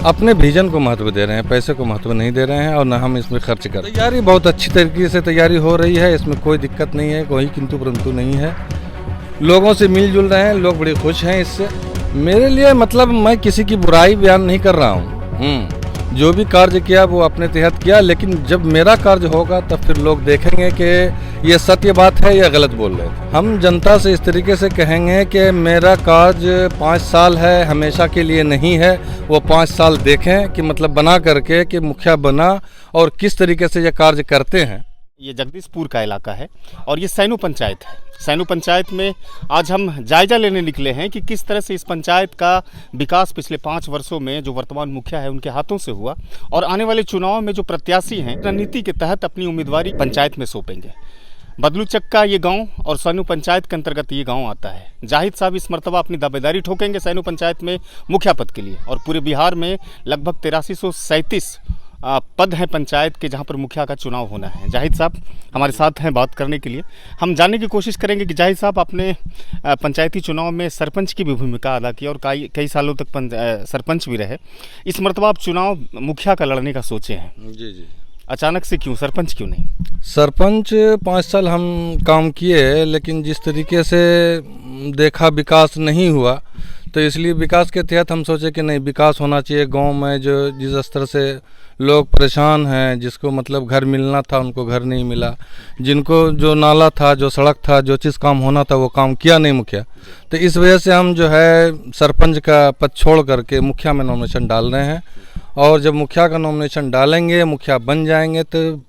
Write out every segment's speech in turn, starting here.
अपने विजन को महत्व दे रहे हैं, पैसे को महत्व नहीं दे रहे हैं और न हम इसमें खर्च कर। तैयारी बहुत अच्छी तरीके से तैयारी हो रही है, इसमें कोई दिक्कत नहीं है, कोई किंतु परंतु नहीं है। लोगों से मिलजुल रहे हैं, लोग बड़े खुश हैं इससे। मेरे लिए मतलब मैं किसी की बुराई बयान नहीं कर रहा हूँ। जो भी कार्य किया वो अपने तहत किया, लेकिन जब मेरा कार्य होगा तब फिर लोग देखेंगे कि ये सत्य बात है या गलत बोल रहे थे। हम जनता से इस तरीके से कहेंगे कि मेरा कार्य 5 साल है, हमेशा के लिए नहीं है। वो 5 साल देखें कि मतलब बना करके कि मुखिया बना और किस तरीके से ये कार्य करते हैं। ये जगदीशपुर का इलाका है और ये सैनू पंचायत है। सैनू पंचायत में आज हम जायजा लेने निकले हैं कि किस तरह से इस पंचायत का विकास पिछले 5 वर्षों में जो वर्तमान मुखिया है उनके हाथों से हुआ और आने वाले चुनाव में जो प्रत्याशी हैं रणनीति के तहत अपनी उम्मीदवारी पंचायत में सौंपेंगे। बदलूचक्का ये गांव और सैनू पंचायत के अंतर्गत ये गांव आता है। जाहिद साहब इस मरतबा अपनी दावेदारी ठोकेंगे सैनू पंचायत में मुखिया पद के लिए और पूरे बिहार में लगभग 8337 पद हैं पंचायत के जहां पर मुखिया का चुनाव होना है। जाहिद साहब हमारे साथ हैं बात करने के लिए। हम जानने की कोशिश करेंगे कि जाहिद साहब आपने पंचायती चुनाव में सरपंच की भी भूमिका अदा की और कई सालों तक सरपंच भी रहे। इस मरतबा आप चुनाव मुखिया का लड़ने का सोचे हैं। जी। अचानक से क्यों, सरपंच क्यों नहीं? सरपंच 5 साल हम काम किए, लेकिन जिस तरीके से देखा विकास नहीं हुआ, तो इसलिए विकास के तहत हम सोचे कि नहीं, विकास होना चाहिए। गांव में जो जिस स्तर से लोग परेशान हैं, जिसको मतलब घर मिलना था उनको घर नहीं मिला, जिनको जो नाला था, जो सड़क था, जो चीज़ काम होना था वो काम किया नहीं मुखिया। तो इस वजह से हम जो है सरपंच का पद छोड़ करके मुखिया में नॉमिनेशन डाल रहे हैं। और जब मुखिया का नॉमिनेशन डालेंगे, मुखिया बन जाएंगे, तो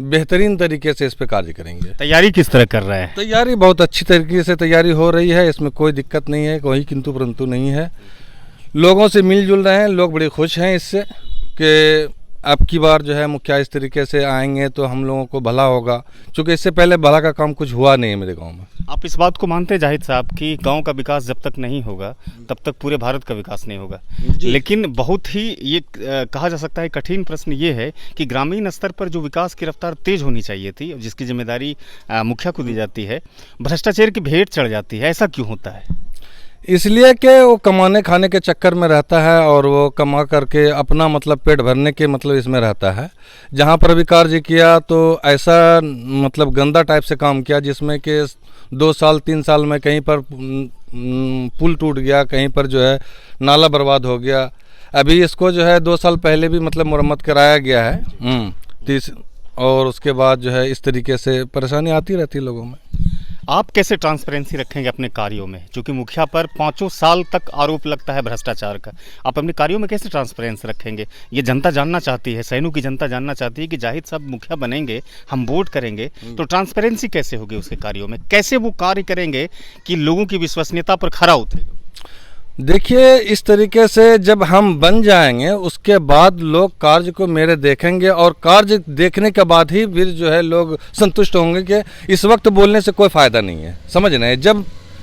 बेहतरीन तरीके से इस पे कार्य करेंगे। तैयारी किस तरह कर रहे हैं? तैयारी बहुत अच्छी तरीके से तैयारी हो रही है, इसमें कोई दिक्कत नहीं है, कोई किंतु परंतु नहीं है। लोगों से मिलजुल रहे हैं, लोग बड़े खुश हैं इससे कि अब की बार जो है मुखिया इस तरीके से आएंगे तो हम लोगों को भला होगा, क्योंकि इससे पहले भला का काम कुछ हुआ नहीं है मेरे गांव में। आप इस बात को मानते हैं जाहिद साहब कि गांव का विकास जब तक नहीं होगा तब तक पूरे भारत का विकास नहीं होगा? लेकिन बहुत ही ये कहा जा सकता है कठिन प्रश्न ये है कि ग्रामीण स्तर पर जो विकास की रफ्तार तेज होनी चाहिए थी, जिसकी जिम्मेदारी मुखिया को दी जाती है, भ्रष्टाचार की भेंट चढ़ जाती है। ऐसा क्यों होता है? इसलिए कि वो कमाने खाने के चक्कर में रहता है और वो कमा करके अपना मतलब पेट भरने के मतलब इसमें रहता है। जहाँ पर भी कार्य किया तो ऐसा मतलब गंदा टाइप से काम किया जिसमें कि 2 साल 3 साल में कहीं पर पुल टूट गया, कहीं पर जो है नाला बर्बाद हो गया। अभी इसको जो है 2 साल पहले भी मतलब मुरम्मत कराया गया है। और उसके बाद जो है इस तरीके से परेशानी आती रहती है लोगों में। आप कैसे ट्रांसपेरेंसी रखेंगे अपने कार्यों में, क्योंकि मुखिया पर 5 साल तक आरोप लगता है भ्रष्टाचार का? आप अपने कार्यों में कैसे ट्रांसपेरेंसी रखेंगे? ये जनता जानना चाहती है, सैनू की जनता जानना चाहती है कि जाहिद साहब मुखिया बनेंगे, हम वोट करेंगे, तो ट्रांसपेरेंसी कैसे होगी उसके कार्यों में? कैसे वो कार्य करेंगे कि लोगों की विश्वसनीयता पर खरा उतरेगा? देखिए, इस तरीके से जब हम बन जाएंगे उसके बाद लोग कार्य को मेरे देखेंगे और कार्य देखने के बाद ही फिर जो है लोग संतुष्ट होंगे कि इस वक्त बोलने से कोई फ़ायदा नहीं है। समझ रहे हैं?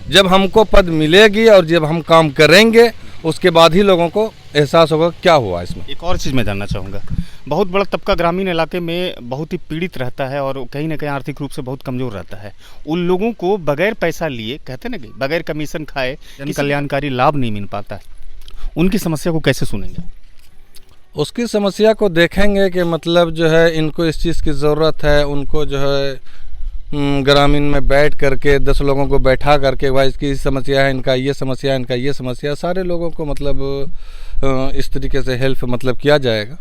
जब हमको पद मिलेगी और जब हम काम करेंगे उसके बाद ही लोगों को एहसास होगा क्या हुआ इसमें। एक और चीज़ मैं जानना चाहूँगा, बहुत बड़ा तबका ग्रामीण इलाके में बहुत ही पीड़ित रहता है और कहीं ना कहीं आर्थिक रूप से बहुत कमज़ोर रहता है। उन लोगों को बगैर पैसा लिए, कहते हैं ना कि बगैर कमीशन खाए जन कल्याणकारी लाभ नहीं मिल पाता है, उनकी समस्या को कैसे सुनेंगे? उसकी समस्या को देखेंगे कि मतलब जो है इनको इस चीज़ की ज़रूरत है। उनको जो है ग्रामीण में बैठ करके 10 लोगों को बैठा करके भाई इसकी समस्या है, इनका ये समस्या है, इनका ये समस्या, सारे लोगों को मतलब इस तरीके से हेल्प मतलब किया जाएगा।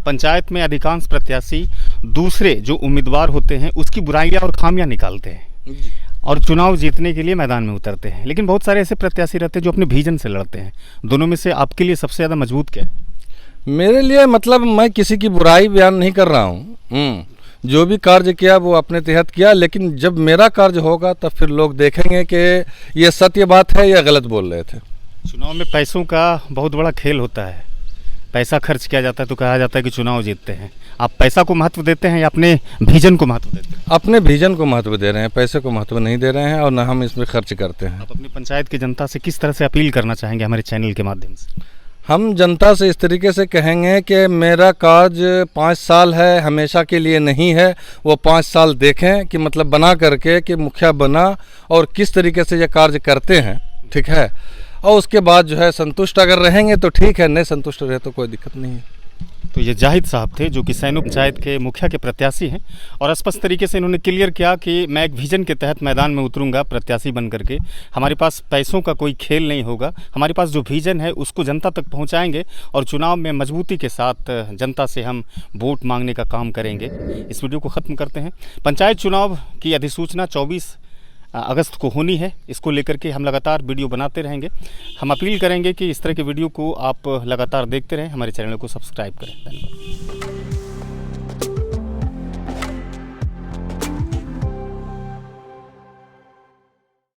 पंचायत में अधिकांश प्रत्याशी दूसरे जो उम्मीदवार होते हैं उसकी बुराइयां और खामियां निकालते हैं और चुनाव जीतने के लिए मैदान में उतरते हैं, लेकिन बहुत सारे ऐसे प्रत्याशी रहते हैं जो अपने विजन से लड़ते हैं। दोनों में से आपके लिए सबसे ज़्यादा मजबूत क्या है? मेरे लिए मतलब मैं किसी की बुराई बयान नहीं कर रहा हूँ। जो भी कार्य किया वो अपने तहत किया, लेकिन जब मेरा कार्य होगा तब फिर लोग देखेंगे कि ये सत्य बात है या गलत बोल रहे थे। चुनाव में पैसों का बहुत बड़ा खेल होता है, पैसा खर्च किया जाता है तो कहा जाता है कि चुनाव जीतते हैं। आप पैसा को महत्व देते हैं या अपने विजन को महत्व देते हैं? अपने विजन को महत्व दे रहे हैं, पैसे को महत्व नहीं दे रहे हैं और न हम इसमें खर्च करते हैं। आप अपनी पंचायत की जनता से किस तरह से अपील करना चाहेंगे हमारे चैनल के माध्यम से? हम जनता से इस तरीके से कहेंगे कि मेरा कार्य 5 साल है, हमेशा के लिए नहीं है। वो 5 साल देखें कि मतलब बना करके कि मुखिया बना और किस तरीके से ये कार्य करते हैं, ठीक है। और उसके बाद जो है संतुष्ट अगर रहेंगे तो ठीक है, नहीं संतुष्ट रहे तो कोई दिक्कत नहीं है। तो ये जाहिद साहब थे जो कि सैनो पंचायत के मुखिया के प्रत्याशी हैं और स्पष्ट तरीके से इन्होंने क्लियर किया कि मैं एक विजन के तहत मैदान में उतरूंगा प्रत्याशी बन करके। हमारे पास पैसों का कोई खेल नहीं होगा, हमारे पास जो विजन है उसको जनता तक पहुंचाएंगे और चुनाव में मजबूती के साथ जनता से हम वोट मांगने का काम करेंगे। इस वीडियो को ख़त्म करते हैं। पंचायत चुनाव की अधिसूचना 24 अगस्त को होनी है, इसको लेकर के हम लगातार वीडियो बनाते रहेंगे। हम अपील करेंगे कि इस तरह के वीडियो को आप लगातार देखते रहें, हमारे चैनल को सब्सक्राइब करें। धन्यवाद।